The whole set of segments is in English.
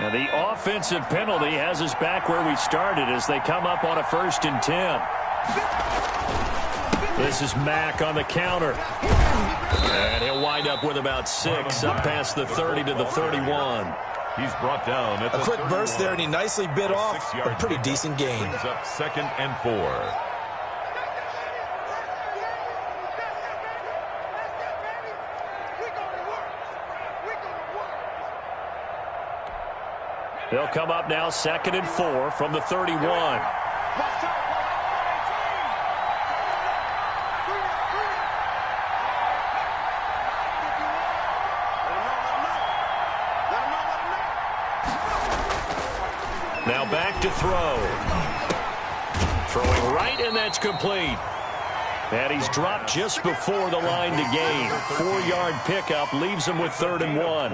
And the offensive penalty has us back where we started as they come up on a 1st and 10. This is Mack on the counter. And he'll wind up with about 6 up past the 30 to the 31. He's brought down at the a quick burst there, and he nicely bit off a pretty decent gain. Brings up 2nd and 4. They'll come up now 2nd and 4 from the 31. Now back to throw. Throwing right, and that's complete. And he's dropped just before the line to gain. 4-yard pickup leaves him with 3rd and 1.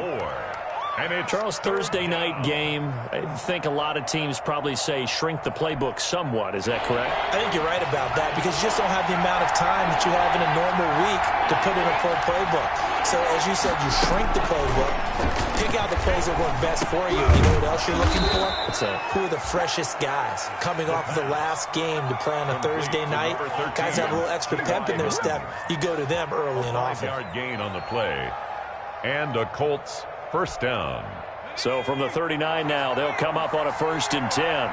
Charles, Thursday night game, I think a lot of teams probably say shrink the playbook somewhat. Is that correct? I think you're right about that because you just don't have the amount of time that you have in a normal week to put in a full playbook. So, as you said, you shrink the playbook, pick out the plays that work best for you. You know what else you're looking for? Who are the freshest guys coming off the last game to play on a Thursday night? Guys have a little extra pep in their step. You go to them early and often. 5-yard gain on the play. And the Colts 1st down. So from the 39 now, they'll come up on a 1st and 10.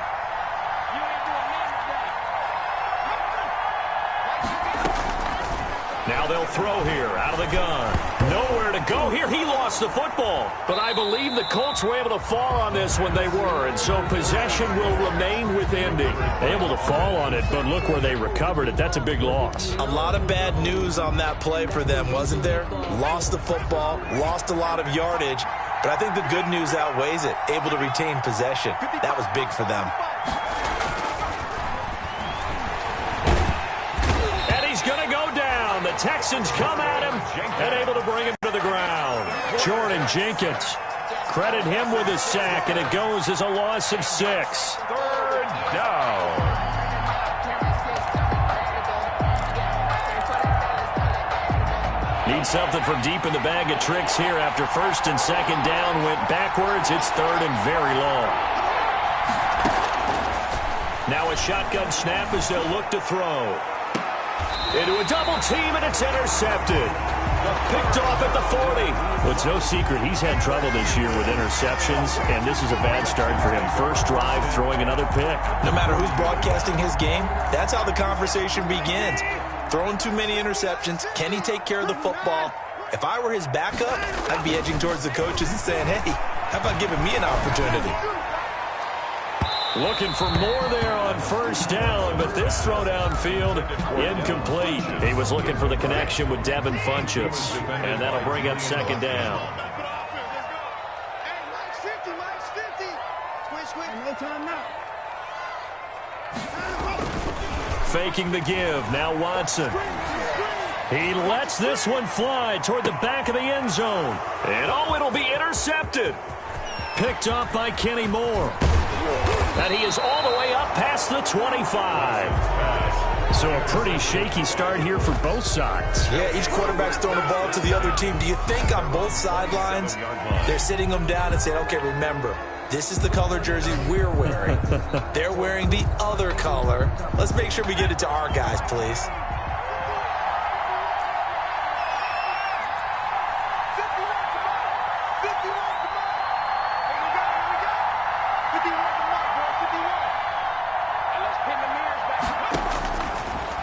Now they'll throw here out of the gun. Nowhere to go here. He lost the football. But I believe the Colts were able to fall on this when they were. And so possession will remain with Indy. Able to fall on it, but look where they recovered it. That's a big loss. A lot of bad news on that play for them, wasn't there? Lost the football, lost a lot of yardage. But I think the good news outweighs it. Able to retain possession. That was big for them. And he's going to go down. The Texans come at him and able to bring him to the ground. Jordan Jenkins. Credit him with a sack, and it goes as a loss of 6. 3rd down. Need something from deep in the bag of tricks here after 1st and 2nd down. Went backwards. It's 3rd and very long. Now a shotgun snap as they'll look to throw. Into a double team, and it's intercepted. Picked off at the 40. Well, it's no secret he's had trouble this year with interceptions, and this is a bad start for him. First drive, throwing another pick. No matter who's broadcasting his game, that's how the conversation begins. Throwing too many interceptions. Can he take care of the football? If I were his backup, I'd be edging towards the coaches and saying, hey, how about giving me an opportunity? Looking for more there on 1st down, but this throw downfield incomplete. He was looking for the connection with Devin Funchess, and that'll bring up 2nd down. Faking the give. Now Watson. He lets this one fly toward the back of the end zone. And oh, it'll be intercepted. Picked off by Kenny Moore. And he is all the way up past the 25. So a pretty shaky start here for both sides. Yeah, each quarterback's throwing the ball to the other team. Do you think on both sidelines they're sitting them down and saying, okay, remember, this is the color jersey we're wearing. They're wearing the other color. Let's make sure we get it to our guys, please.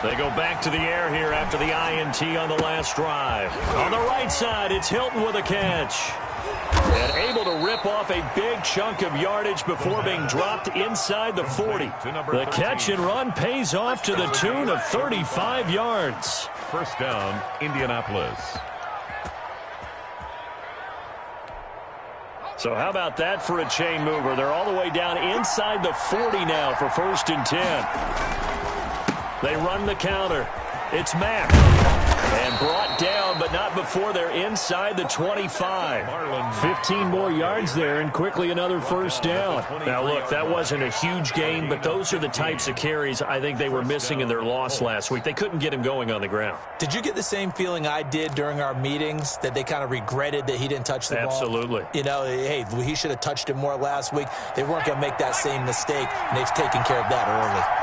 They go back to the air here after the INT on the last drive. On the right side, it's Hilton with a catch. And able to rip off a big chunk of yardage before being dropped inside the 40. The catch and run pays off to the tune of 35 yards. 1st down, Indianapolis. So how about that for a chain mover? They're all the way down inside the 40 now for 1st and 10. They run the counter. It's Mack. And brought down, but but not before they're inside the 25. 15 more yards there, and quickly another first down. Now, look, that wasn't a huge gain, but those are the types of carries I think they were missing in their loss last week. They couldn't get him going on the ground. Did you get the same feeling I did during our meetings, that they kind of regretted that he didn't touch the ball? Absolutely. You know, hey, he should have touched it more last week. They weren't going to make that same mistake, and they've taken care of that early.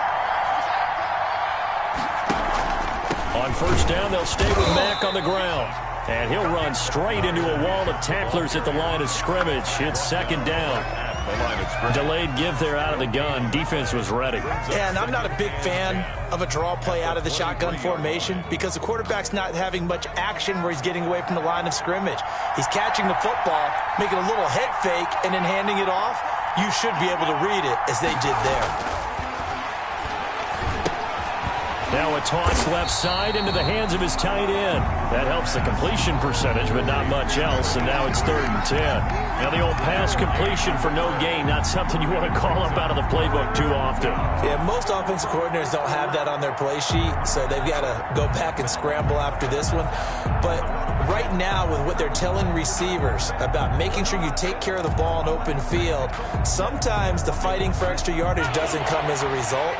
On first down, they'll stay with Mack on the ground. And he'll run straight into a wall of tacklers at the line of scrimmage. It's second down. Delayed give there out of the gun. Defense was ready. And I'm not a big fan of a draw play out of the shotgun formation because the quarterback's not having much action where he's getting away from the line of scrimmage. He's catching the football, making a little head fake, and then handing it off. You should be able to read it as they did there. Now a toss left side into the hands of his tight end. That helps the completion percentage, but not much else, and now it's 3rd and 10. Now the old pass completion for no gain, not something you want to call up out of the playbook too often. Yeah, most offensive coordinators don't have that on their play sheet, so they've got to go back and scramble after this one. But right now, with what they're telling receivers about making sure you take care of the ball in open field, sometimes the fighting for extra yardage doesn't come as a result.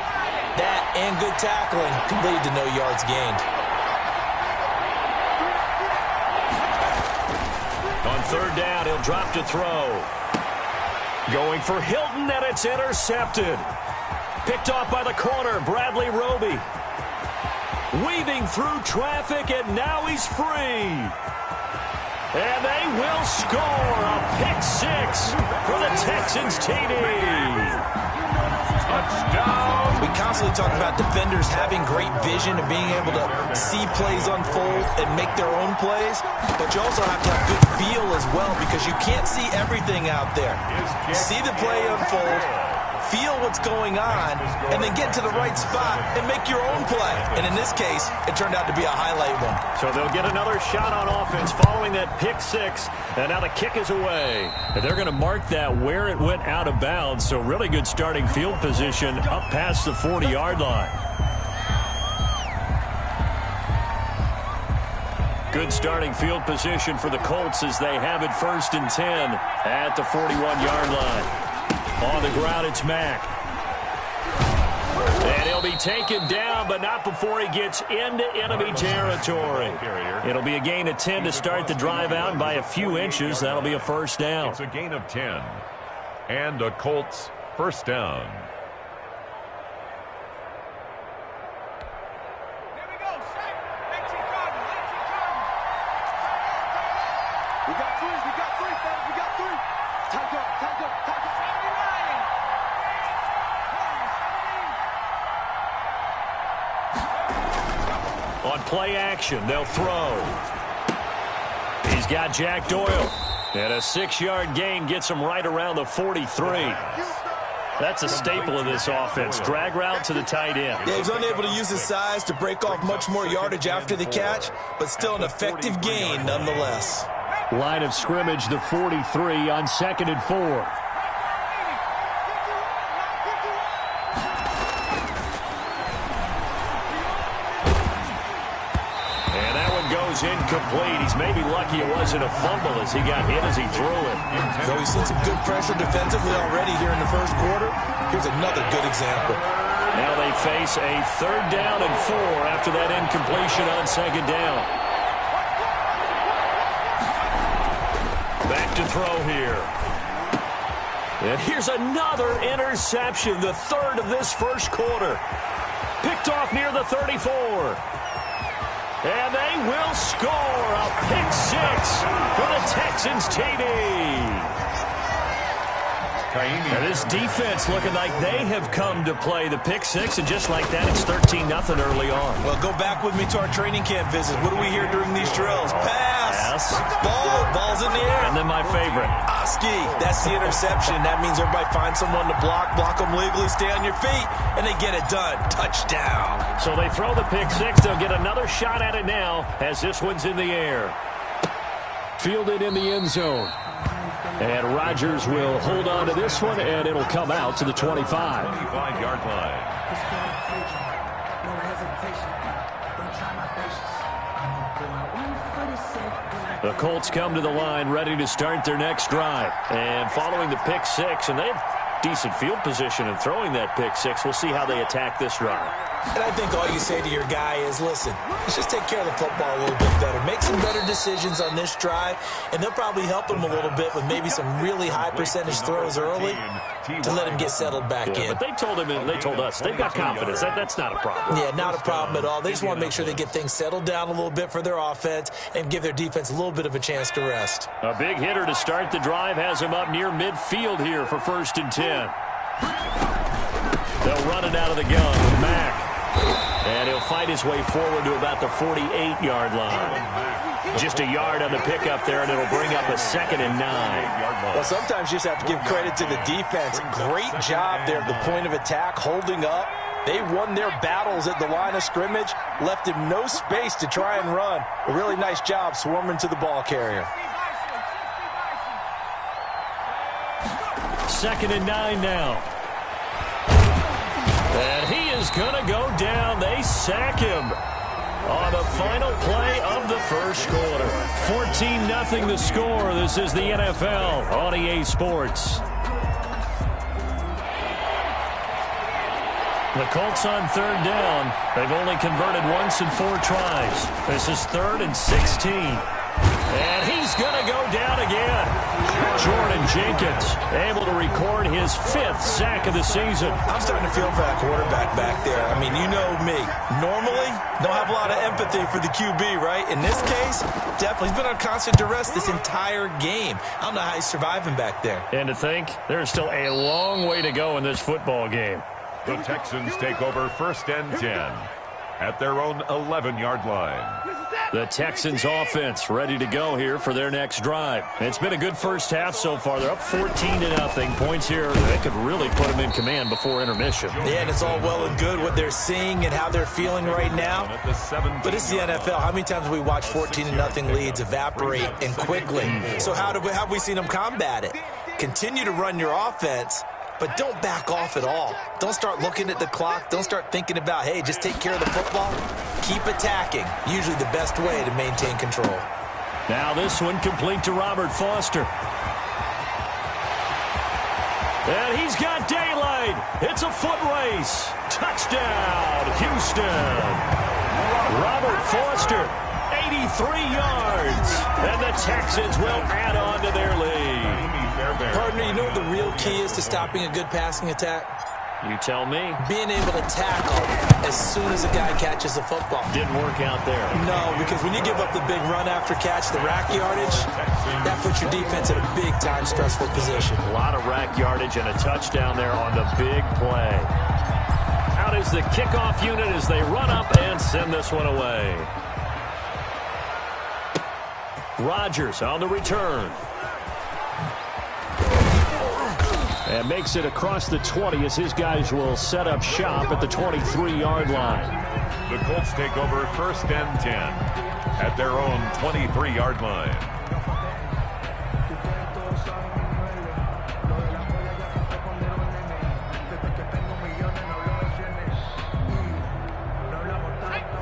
That and good tackling can lead to no yards gained. On 3rd down, he'll drop to throw. Going for Hilton, and it's intercepted. Picked off by the corner, Bradley Roby. Weaving through traffic, and now he's free. And they will score a pick six for the Texans TD. Touchdown. We constantly talk about defenders having great vision and being able to see plays unfold and make their own plays, but you also have to have good feel as well because you can't see everything out there. See the play unfold, feel what's going on, and then get to the right spot and make your own play. And in this case, it turned out to be a highlight one. So they'll get another shot on offense following that pick six, and now the kick is away. And they're going to mark that where it went out of bounds, so really good starting field position up past the 40-yard line. Good starting field position for the Colts as they have it 1st and 10 at the 41-yard line. On the ground, it's Mack. And he'll be taken down, but not before he gets into enemy territory. It'll be a gain of 10 to start the drive out by a few inches. That'll be a first down. It's a gain of 10. And a Colts first down. On play action, they'll throw. He's got Jack Doyle. And a 6-yard gain gets him right around the 43. That's a staple of this offense. Drag route to the tight end. Yeah, he's unable to use his size to break off much more yardage after the catch, but still an effective gain nonetheless. Line of scrimmage, the 43 on 2nd and 4. Incomplete. He's maybe lucky it wasn't a fumble as he got hit as he threw it. So he's seen some good pressure defensively already here in the first quarter. Here's another good example. Now they face a 3rd down and 4 after that incompletion on 2nd down. Back to throw here. And here's another interception, the 3rd of this first quarter. Picked off near the 34. And they will score a pick six for the Texans TD. And this defense looking like they have come to play the pick six, and just like that, it's 13-0 early on. Well, go back with me to our training camp visit. What do we hear during these drills? Pass. Ball's in the air. And then my favorite. Oski. That's the interception. That means everybody finds someone to block them legally, stay on your feet, and they get it done. Touchdown. So they throw the pick six. They'll get another shot at it now as this one's in the air. Fielded in the end zone. And Rodgers will hold on to this one, and it'll come out to the 25. 25-yard line. No hesitation. Don't try my patience. I'm gonna pull out one foot The Colts come to the line ready to start their next drive. And following the pick six, and they have decent field position in throwing that pick six. We'll see how they attack this drive. And I think all you say to your guy is, listen, let's just take care of the football a little bit better. Make some better decisions on this drive, and they'll probably help him a little bit with maybe some really high percentage throws early to let him get settled back in. But they told him and they told us they've got confidence. That's not a problem. Yeah, not a problem at all. They just want to make sure they get things settled down a little bit for their offense and give their defense a little bit of a chance to rest. A big hitter to start the drive has him up near midfield here for 1st and 10. They'll run it out of the gun with Mack. And he'll fight his way forward to about the 48-yard line. Just a yard on the pickup there, and it'll bring up a 2nd and 9. Well, sometimes you just have to give credit to the defense. Great job there at the point of attack, holding up. They won their battles at the line of scrimmage, left him no space to try and run. A really nice job swarming to the ball carrier. 2nd and 9 now. And he is going to go down. They sack him on the final play of the first quarter. 14-0 the score. This is the NFL on EA Sports. The Colts on 3rd down. They've only converted once in 4 tries. This is 3rd and 16. And he's going to go down again. Jordan Jenkins able to record his 5th sack of the season. I'm starting to feel for that quarterback back there. I mean, you know me. Normally, don't have a lot of empathy for the QB, right? In this case, definitely. He's been on constant duress this entire game. I don't know how he's surviving back there. And to think, there's still a long way to go in this football game. The Texans take over 1st and 10 at their own 11-yard line. The Texans offense ready to go here for their next drive. It's been a good first half so far. They're up 14-0. Points here that could really put them in command before intermission. Yeah, and it's all well and good what they're seeing and how they're feeling right now. But it's the NFL. How many times have we watched 14-0 leads evaporate and quickly? So how have we seen them combat it? Continue to run your offense, but don't back off at all. Don't start looking at the clock. Don't start thinking about, hey, just take care of the football. Keep attacking. Usually the best way to maintain control. Now this one complete to Robert Foster. And he's got daylight. It's a foot race. Touchdown, Houston. Robert Foster, 83 yards. And the Texans will add on to their lead. Partner, you know what the real key is to stopping a good passing attack? You tell me. Being able to tackle as soon as a guy catches the football. Didn't work out there. No, because when you give up the big run after catch, the rack yardage, that puts your defense in a big-time stressful position. A lot of rack yardage and a touchdown there on the big play. Out is the kickoff unit as they run up and send this one away. Rodgers on the return. And makes it across the 20 as his guys will set up shop at the 23-yard line. The Colts take over 1st and 10 at their own 23-yard line.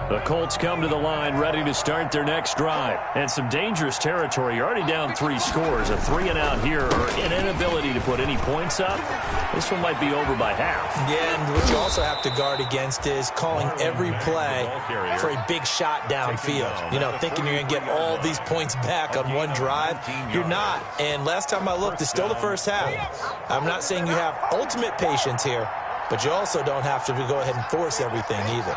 The Colts come to the line ready to start their next drive. And some dangerous territory. You're already down 3 scores. A 3-and-out here or an inability to put any points up. This one might be over by half. Yeah, and what you also have to guard against is calling every play for a big shot downfield. You know, thinking you're going to get all these points back on one drive. You're not. And last time I looked, it's still the first half. I'm not saying you have ultimate patience here, but you also don't have to go ahead and force everything either.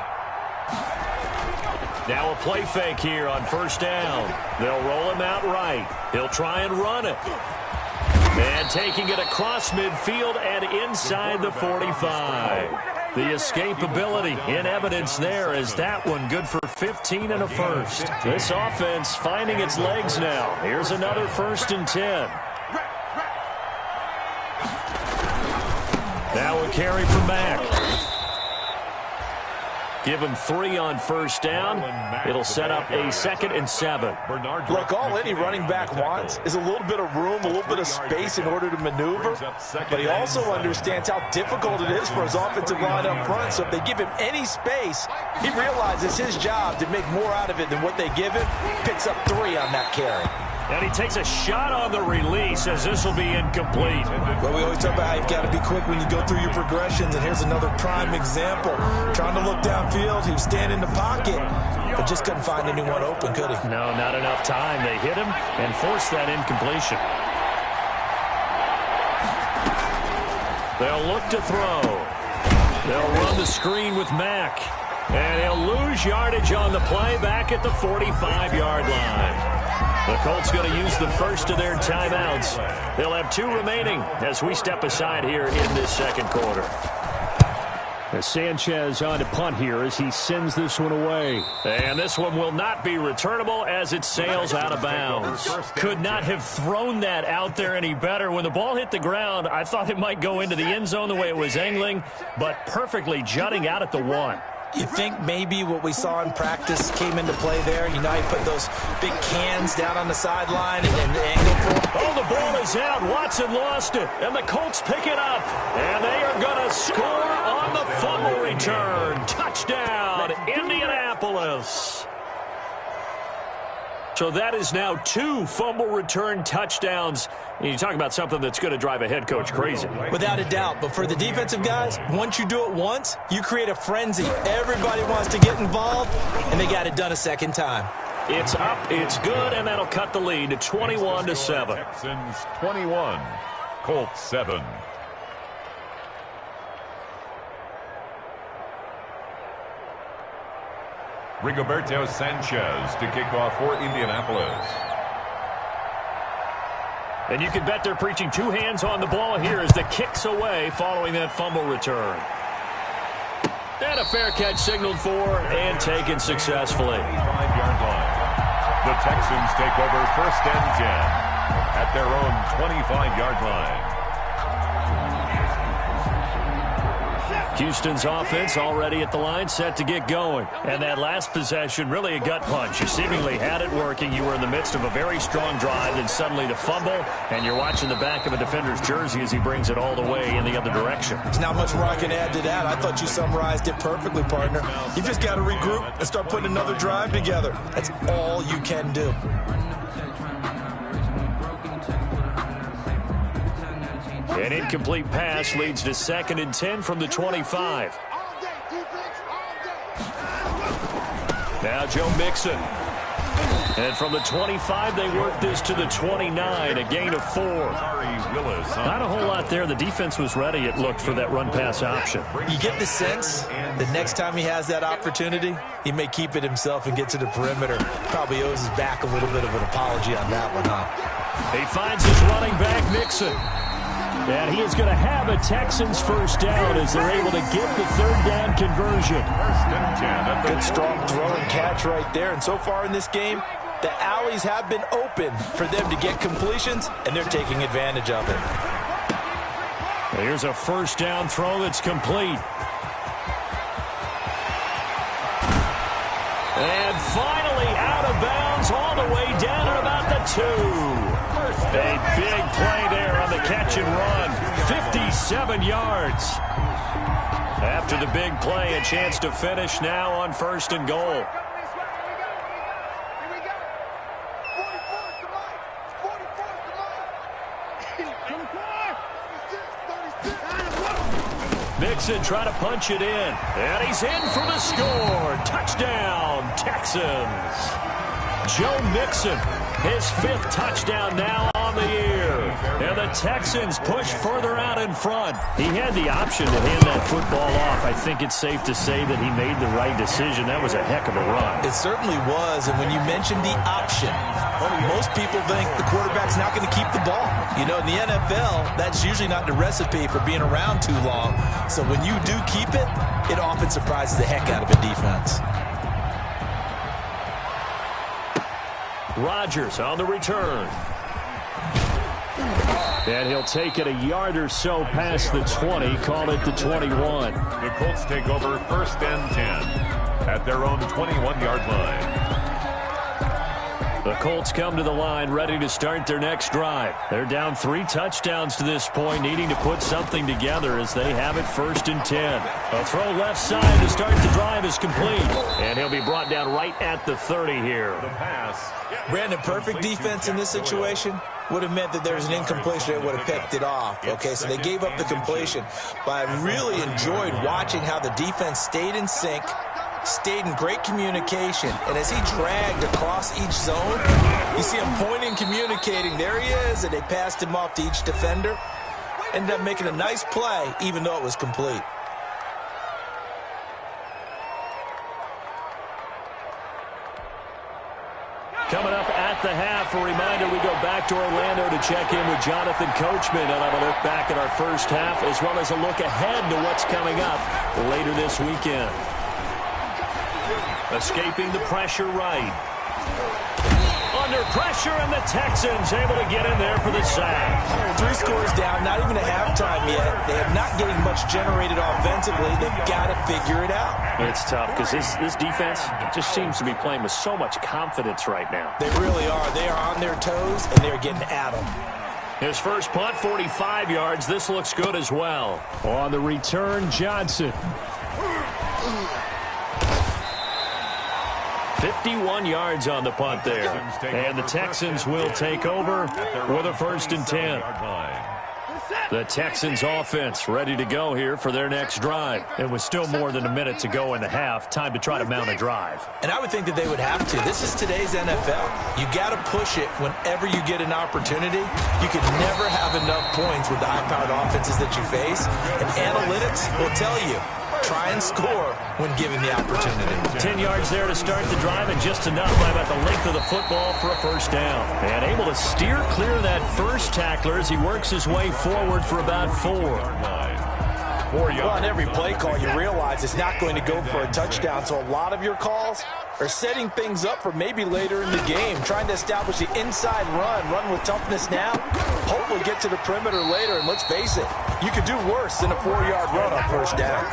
Now a play fake here on 1st down. They'll roll him out right. He'll try and run it. And taking it across midfield and inside the 45. The escapability in evidence there as that one good for 15 and a first. This offense finding its legs now. Here's another 1st and 10. Now a carry from Mack. Give him 3 on first down. It'll set up a 2nd and 7. Look, all any running back wants is a little bit of room, a little bit of space in order to maneuver. But he also understands how difficult it is for his offensive line up front. So if they give him any space, he realizes his job to make more out of it than what they give him. Picks up 3 on that carry. And he takes a shot on the release as this will be incomplete. Well, we always talk about how you've got to be quick when you go through your progressions, and here's another prime example. Trying to look downfield, he was standing in the pocket, but just couldn't find anyone open, could he? No, not enough time. They hit him and forced that incompletion. They'll look to throw. They'll run the screen with Mack. And he'll lose yardage on the play back at the 45-yard line. The Colts going to use the first of their timeouts. They'll have 2 remaining as we step aside here in this second quarter. Sanchez on to punt here as he sends this one away. And this one will not be returnable as it sails out of bounds. Could not have thrown that out there any better. When the ball hit the ground, I thought it might go into the end zone the way it was angling, but perfectly jutting out at the 1. You think maybe what we saw in practice came into play there? You know, he put those big cans down on the sideline and angled for it. Oh, the ball is out. Watson lost it, and the Colts pick it up. And they are going to score on the fumble return. Touchdown, Indianapolis. So that is now 2 fumble return touchdowns. And you talk about something that's going to drive a head coach crazy. Without a doubt. But for the defensive guys, once you do it once, you create a frenzy. Everybody wants to get involved, and they got it done a second time. It's up, it's good, and that'll cut the lead to 21-7. Texans 21, Colts 7. Rigoberto Sanchez to kick off for Indianapolis. And you can bet they're preaching 2 hands on the ball here as the kick's away following that fumble return. And a fair catch signaled for and taken successfully. 5-yard line. The Texans take over 1st and 10 at their own 25-yard line. Houston's offense already at the line, set to get going. And that last possession, really a gut punch. You seemingly had it working. You were in the midst of a very strong drive, then suddenly the fumble, and you're watching the back of a defender's jersey as he brings it all the way in the other direction. There's not much more I can add to that. I thought you summarized it perfectly, partner. You just got to regroup and start putting another drive together. That's all you can do. An incomplete pass leads to 2nd and 10 from the 25. Now Joe Mixon. And from the 25, they work this to the 29, a gain of 4. Not a whole lot there. The defense was ready, it looked, for that run-pass option. You get the sense that next time he has that opportunity, he may keep it himself and get to the perimeter. Probably owes his back a little bit of an apology on that one, huh? He finds his running back, Mixon. And he is going to have a Texans first down as they're able to get the 3rd down conversion. Good strong throw and catch right there. And so far in this game, the alleys have been open for them to get completions, and they're taking advantage of it. Here's a first down throw that's complete. And finally out of bounds all the way down at about the 2. A big play there on the catch and run. 57 yards. After the big play, a chance to finish now on 1st and goal. Mixon trying to punch it in. And he's in for the score. Touchdown, Texans. Joe Mixon, his 5th touchdown now on the year. And the Texans push further out in front. He had the option to hand that football off. I think it's safe to say that he made the right decision. That was a heck of a run. It certainly was. And when you mentioned the option, most people think the quarterback's not going to keep the ball. You know, in the NFL, that's usually not the recipe for being around too long. So when you do keep it, it often surprises the heck out of a defense. Rodgers on the return. And he'll take it a yard or so past the 20, call it the 21. The Colts take over 1st and 10 at their own 21-yard line. The Colts come to the line ready to start their next drive. They're down 3 touchdowns to this point, needing to put something together as they have it 1st and 10. A throw left side to start the drive is complete. And he'll be brought down right at the 30 here. The pass. Brandon, perfect defense in this situation would have meant that there was an incompletion. They would have picked it off. Okay, so they gave up the completion. But I really enjoyed watching how the defense stayed in sync, stayed in great communication, and as he dragged across each zone, you see him pointing, communicating. There he is, and they passed him off to each defender. Ended up making a nice play, even though it was complete. Coming up at the half, a reminder we go back to Orlando to check in with Jonathan Coachman and have a look back at our first half as well as a look ahead to what's coming up later this weekend. Escaping the pressure right. Under pressure, and the Texans able to get in there for the sack. 3 scores down, not even a halftime yet. They are not getting much generated offensively. They've got to figure it out. It's tough because this defense just seems to be playing with so much confidence right now. They really are. They are on their toes, and they're getting at them. His first punt, 45 yards. This looks good as well. On the return, Johnson. 51 yards on the punt there. And the Texans will take over with a 1st and 10. The Texans offense ready to go here for their next drive. And with still more than a minute to go in the half, time to try to mount a drive. And I would think that they would have to. This is today's NFL. You got to push it whenever you get an opportunity. You can never have enough points with the high-powered offenses that you face. And analytics will tell you, try and score when given the opportunity. 10 yards there to start the drive, and just enough by about the length of the football for a 1st down. And able to steer clear of that first tackler as he works his way forward for about 4. Well, on every play call, you realize it's not going to go for a touchdown, so a lot of your calls are setting things up for maybe later in the game, trying to establish the inside run with toughness now, hopefully get to the perimeter later, and let's face it, you could do worse than a 4-yard run on 1st down.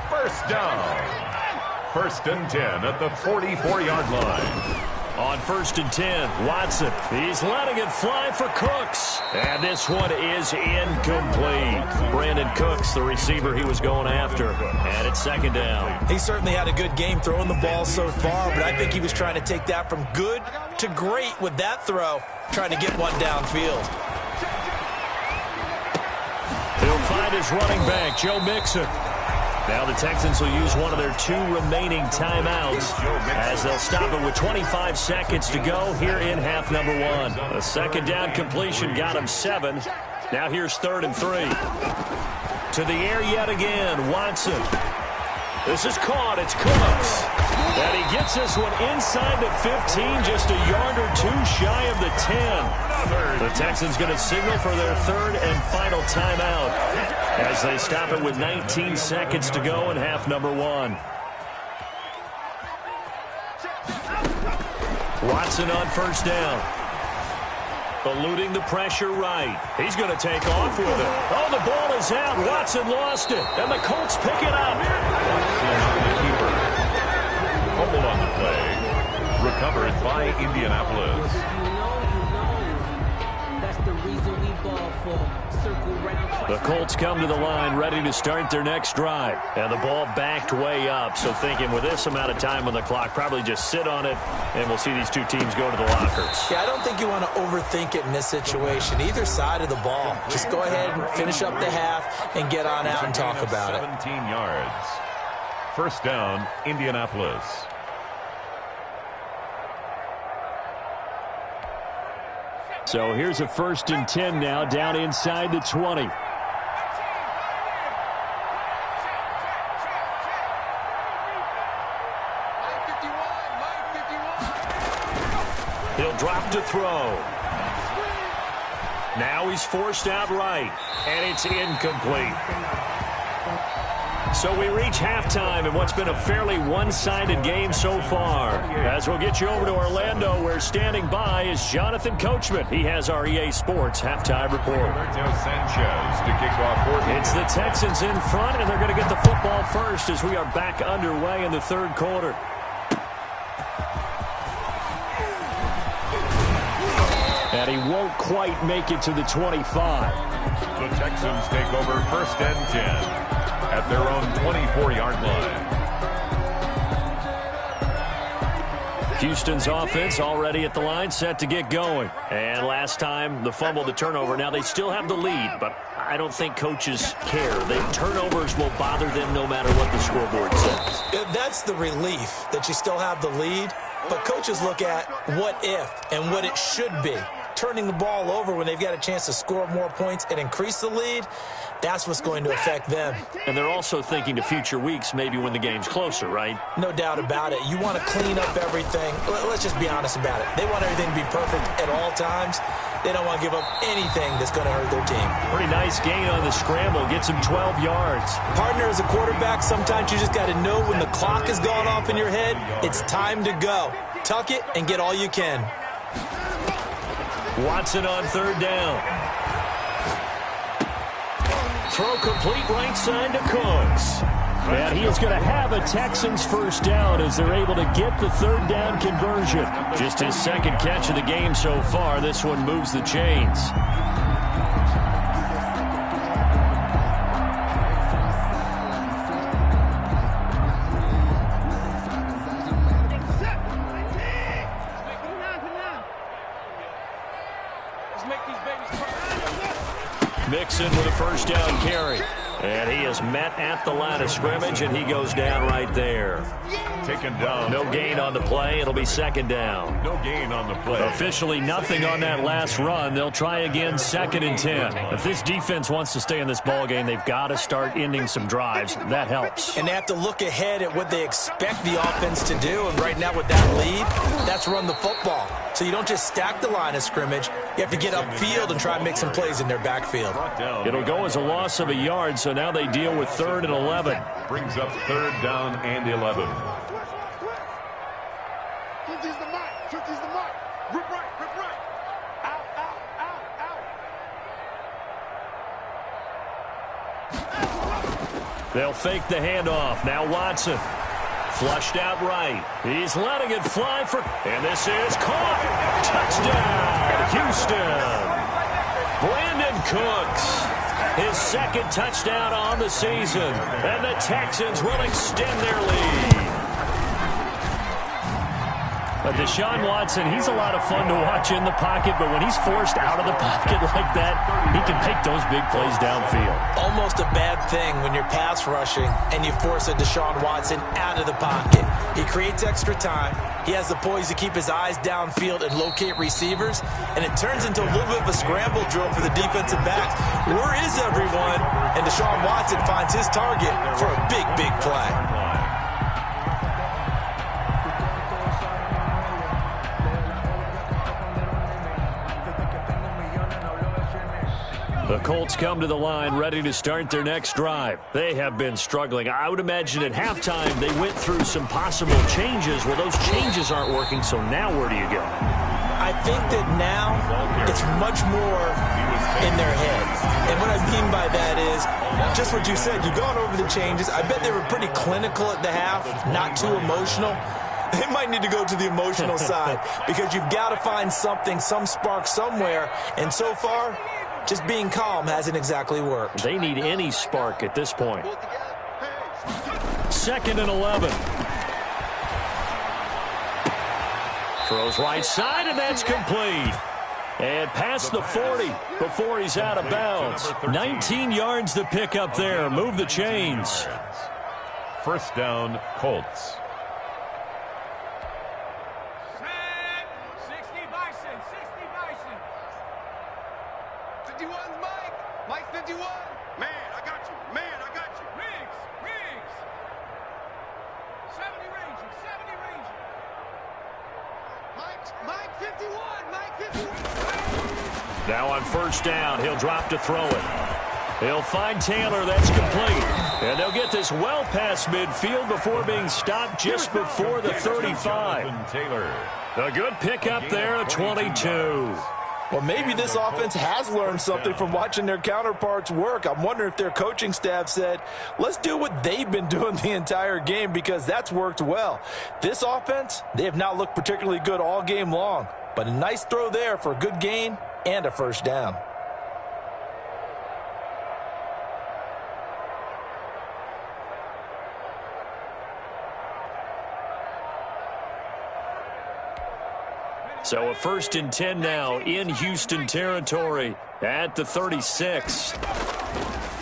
1st down. 1st and 10 at the 44-yard line. On 1st and 10, Watson. He's letting it fly for Cooks. And this one is incomplete. Brandon Cooks, the receiver he was going after. And it's 2nd down. He certainly had a good game throwing the ball so far, but I think he was trying to take that from good to great with that throw, trying to get one downfield. He'll find his running back, Joe Mixon. Now the Texans will use one of their 2 remaining timeouts as they'll stop it with 25 seconds to go here in half number 1. A 2nd down completion got him 7. Now here's 3rd and 3. To the air yet again, Watson. This is caught. It's Cooks. And he gets this one inside the 15, just a yard or 2 shy of the 10. The Texans going to signal for their 3rd and final timeout as they stop it with 19 seconds to go in half number 1. Watson on 1st down. Eluding the pressure right. He's going to take off with it. Oh, the ball is out. Watson lost it. And the Colts pick it up. Fumble on the play. Recovered by Indianapolis. The Colts come to the line ready to start their next drive. And the ball backed way up. So thinking with this amount of time on the clock, probably just sit on it, and we'll see these 2 teams go to the lockers. Yeah, I don't think you want to overthink it in this situation. Either side of the ball. Just go ahead and finish up the half and get on out and talk about it. 17 yards. 1st down, Indianapolis. So here's a 1st and 10 now, down inside the 20. He'll drop to throw. Now he's forced out right, and it's incomplete. So we reach halftime in what's been a fairly one-sided game so far. As we'll get you over to Orlando, where standing by is Jonathan Coachman. He has our EA Sports halftime report. Sanchez to kick off. It's the Texans in front, and they're going to get the football first as we are back underway in the third quarter. And he won't quite make it to the 25. The Texans take over 1st and 10 at their own 24-yard line. Houston's offense already at the line, set to get going. And last time, the fumble, the turnover. Now they still have the lead, but I don't think coaches care. The turnovers will bother them no matter what the scoreboard says. That's the relief, that you still have the lead. But coaches look at what if and what it should be. Turning the ball over when they've got a chance to score more points and increase the lead, that's what's going to affect them. And they're also thinking to future weeks, maybe when the game's closer, right? No doubt about it. You want to clean up everything. Let's just be honest about it. They want everything to be perfect at all times. They don't want to give up anything that's going to hurt their team. Pretty nice gain on the scramble. Gets him 12 yards. Partner, as a quarterback, sometimes you just got to know when the clock has gone off in your head, it's time to go. Tuck it and get all you can. Watson on 3rd down. Throw complete right side to Cooks. And he is going to have a Texans first down as they're able to get the 3rd down conversion. Just his 2nd catch of the game so far. This one moves the chains. Mixon with a 1st down carry. And he is met at the line of scrimmage, and he goes down right there. Taken down. No gain on the play. It'll be 2nd down. No gain on the play. Officially nothing on that last run. They'll try again 2nd and 10. If this defense wants to stay in this ballgame, they've got to start ending some drives. That helps. And they have to look ahead at what they expect the offense to do. And right now with that lead, that's run the football. So you don't just stack the line of scrimmage. You have to get upfield and try and make some plays in their backfield. It'll go as a loss of a yard, so now they deal with 3rd and 11. Brings up 3rd down and 11. They'll fake the handoff. Now Watson. Flushed out right. He's letting it fly for... And this is caught. Touchdown, Houston. Brandon Cooks. His 2nd touchdown on the season. And the Texans will extend their lead. But Deshaun Watson, he's a lot of fun to watch in the pocket, but when he's forced out of the pocket like that, he can make those big plays downfield. Almost a bad thing when you're pass rushing and you force a Deshaun Watson out of the pocket. He creates extra time. He has the poise to keep his eyes downfield and locate receivers, and it turns into a little bit of a scramble drill for the defensive backs. Where is everyone? And Deshaun Watson finds his target for a big, big play. The Colts come to the line ready to start their next drive. They have been struggling. I would imagine at halftime they went through some possible changes. Well, those changes aren't working, so now where do you go? I think that now it's much more in their heads. And what I mean by that is just what you said. You've gone over the changes. I bet they were pretty clinical at the half, not too emotional. They might need to go to the emotional side because you've got to find something, some spark somewhere. And so far, just being calm hasn't exactly worked. They need any spark at this point. 2nd and 11. Throws right side, and that's complete. And past the 40 before he's out of bounds. 19 yards to pick up there. Move the chains. 1st down, Colts. 51. Man, I got you. Man, I got you. Riggs. 70 Ranger. Mike 51. Now on 1st down, he'll drop to throw it. He'll find Taylor. That's complete. And they'll get this well past midfield before being stopped just before the 35. A good pickup there at 22. Well, maybe this offense has learned something from watching their counterparts work. I'm wondering if their coaching staff said, let's do what they've been doing the entire game, because that's worked well. This offense, they have not looked particularly good all game long, but a nice throw there for a good gain and a first down. So a 1st and 10 now in Houston territory at the 36.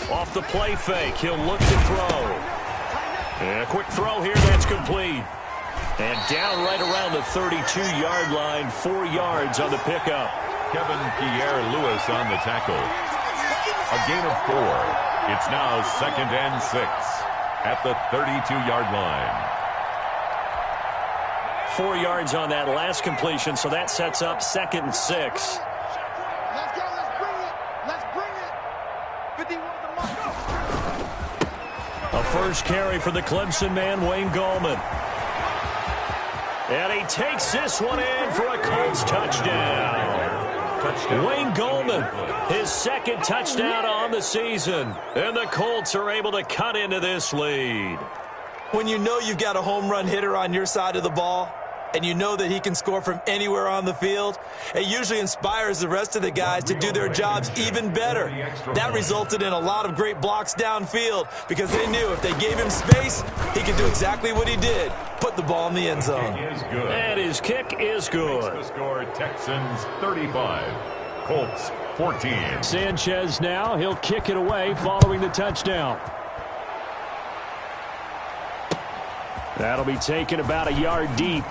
Off the play fake, he'll look to throw. And a quick throw here, that's complete. And down right around the 32-yard line, 4 yards on the pickup. Kevin Pierre-Louis on the tackle. A gain of 4. It's now 2nd and 6 at the 32-yard line. 4 yards on that last completion, so that sets up 2nd and 6. Let's go. Let's bring it. 51 A first carry for the Clemson man, Wayne Gallman. And he takes this one in for a Colts touchdown. Wayne Gallman, his 2nd touchdown on the season. And the Colts are able to cut into this lead. When you know you've got a home run hitter on your side of the ball, and you know that he can score from anywhere on the field, it usually inspires the rest of the guys to do their jobs even better. That resulted in a lot of great blocks downfield because they knew if they gave him space, he could do exactly what he did, put the ball in the end zone. And his kick is good. The score, Texans 35, Colts 14. Sanchez now, he'll kick it away following the touchdown. That'll be taken about a yard deep.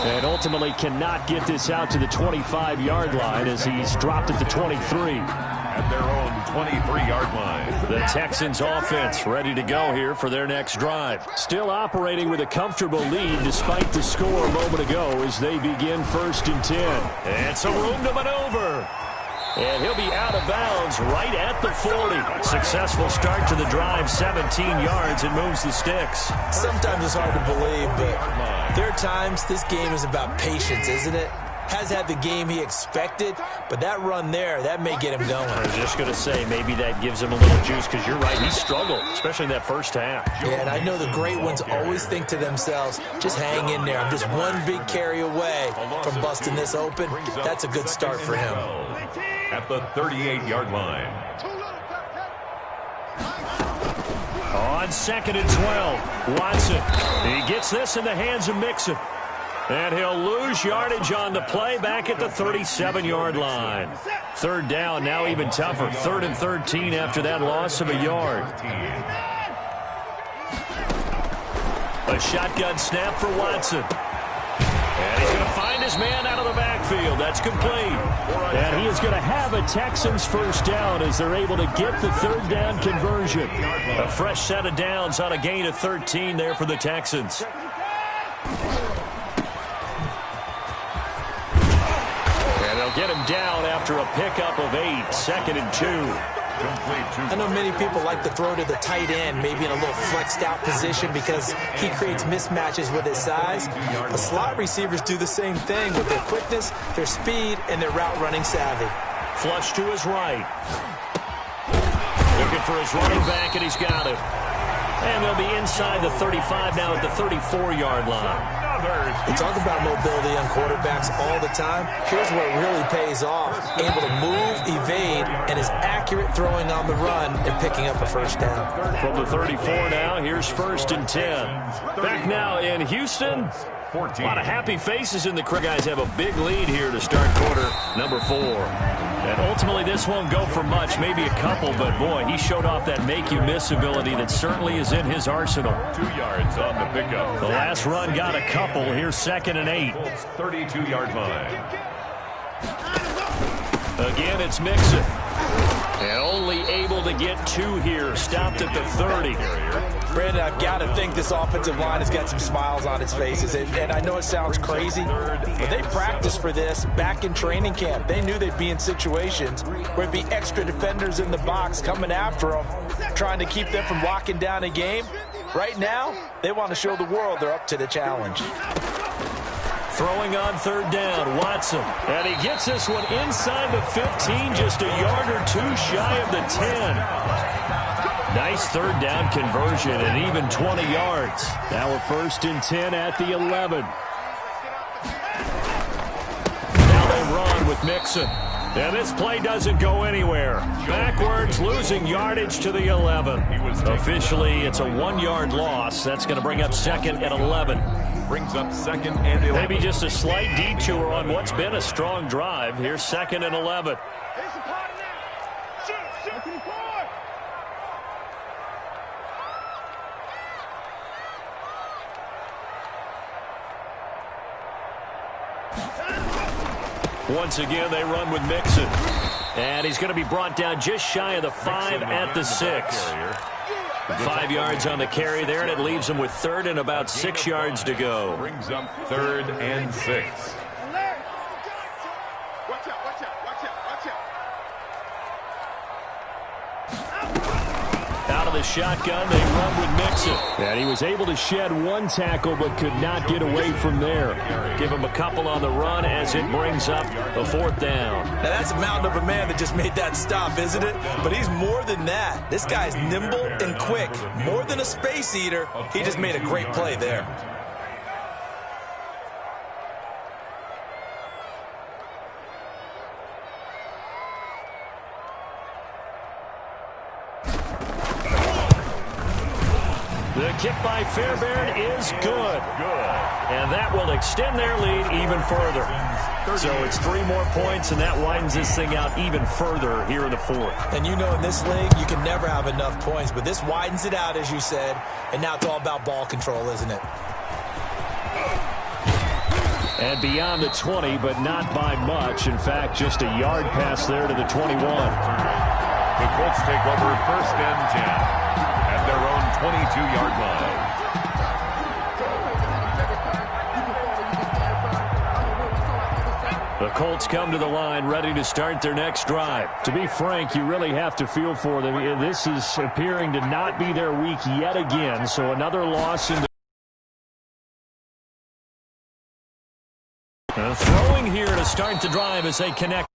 And ultimately cannot get this out to the 25-yard line as he's dropped at the 23. At their own 23-yard line. The Texans offense ready to go here for their next drive. Still operating with a comfortable lead despite the score a moment ago as they begin 1st and 10. And some room to maneuver. And he'll be out of bounds right at the 40. Successful start to the drive, 17 yards, and moves the sticks. Sometimes it's hard to believe, but there are times this game is about patience, isn't it? Has had the game he expected, but that run there, that may get him going. I was just going to say, maybe that gives him a little juice, because you're right, he struggled, especially in that first half. Yeah, and I know the great ones always think to themselves, just hang in there. I'm just one big carry away from busting this open. That's a good start for him. At the 38-yard line. On 2nd and 12, Watson. He gets this in the hands of Mixon. And he'll lose yardage on the play back at the 37-yard line. 3rd down, now even tougher. 3rd and 13 after that loss of a yard. A shotgun snap for Watson. And he's going to find his man out of the backfield. That's complete. And he is going to have a Texans first down as they're able to get the 3rd down conversion. A fresh set of downs on a gain of 13 there for the Texans. And they'll get him down after a pickup of 8, 2nd and 2. I know many people like to throw to the tight end, maybe in a little flexed out position because he creates mismatches with his size. But slot receivers do the same thing with their quickness, their speed, and their route running savvy. Flush to his right. Looking for his running back, and he's got it. And they'll be inside the 35 now at the 34-yard line. We talk about mobility on quarterbacks all the time. Here's where it really pays off. Able to move, evade, and is accurate throwing on the run and picking up a first down. From the 34 now, here's 1st and 10. Back now in Houston. A lot of happy faces in the crowd. Guys have a big lead here to start quarter number 4. And ultimately, this won't go for much, maybe a couple, but boy, he showed off that make-you-miss ability that certainly is in his arsenal. 2 yards on the pickup. The last run got a couple. Here's 2nd and 8. 32-yard line. Again, it's Mixon. And only able to get 2 here. Stopped at the 30. Brandon, I've got to think this offensive line has got some smiles on its faces. And I know it sounds crazy, but they practiced for this back in training camp. They knew they'd be in situations where there'd be extra defenders in the box coming after them, trying to keep them from locking down a game. Right now, they want to show the world they're up to the challenge. Throwing on third down, Watson. And he gets this one inside the 15, just a yard or two shy of the 10. Nice third down conversion and even 20 yards. Now a 1st and 10 at the 11. Now they run with Mixon. And this play doesn't go anywhere. Backwards, losing yardage to the 11. Officially, it's a 1-yard loss. That's going to bring up 2nd and 11. Brings up 2nd and 11. Maybe just a slight detour on what's been a strong drive. Here's 2nd and 11. Once again, they run with Mixon. And he's going to be brought down just shy of the 5 at the 6. 5 yards on the carry there, and it leaves him with 3rd and about 6 yards to go. Brings up 3rd and 6. Watch out, watch out, watch out, watch out. Out of the shotgun, they run with Mixon. And he was able to shed 1 tackle, but could not get away from there. Give him a couple on the run as it brings up a 4th down. Now, that's a mountain of a man that just made that stop, isn't it? But he's more than that. This guy's nimble and quick. More than a space eater, he just made a great play there. The kick by Fairbairn is good. And that will extend their lead even further. So it's 3 more points, and that widens this thing out even further here in the 4th. And you know, in this league, you can never have enough points, but this widens it out, as you said, and now it's all about ball control, isn't it? And beyond the 20, but not by much. In fact, just a yard pass there to the 21. The Colts take over 1st and 10 at their own 22-yard line. The Colts come to the line ready to start their next drive. To be frank, you really have to feel for them. This is appearing to not be their week yet again, so another loss in the throwing here to start the drive as they connect.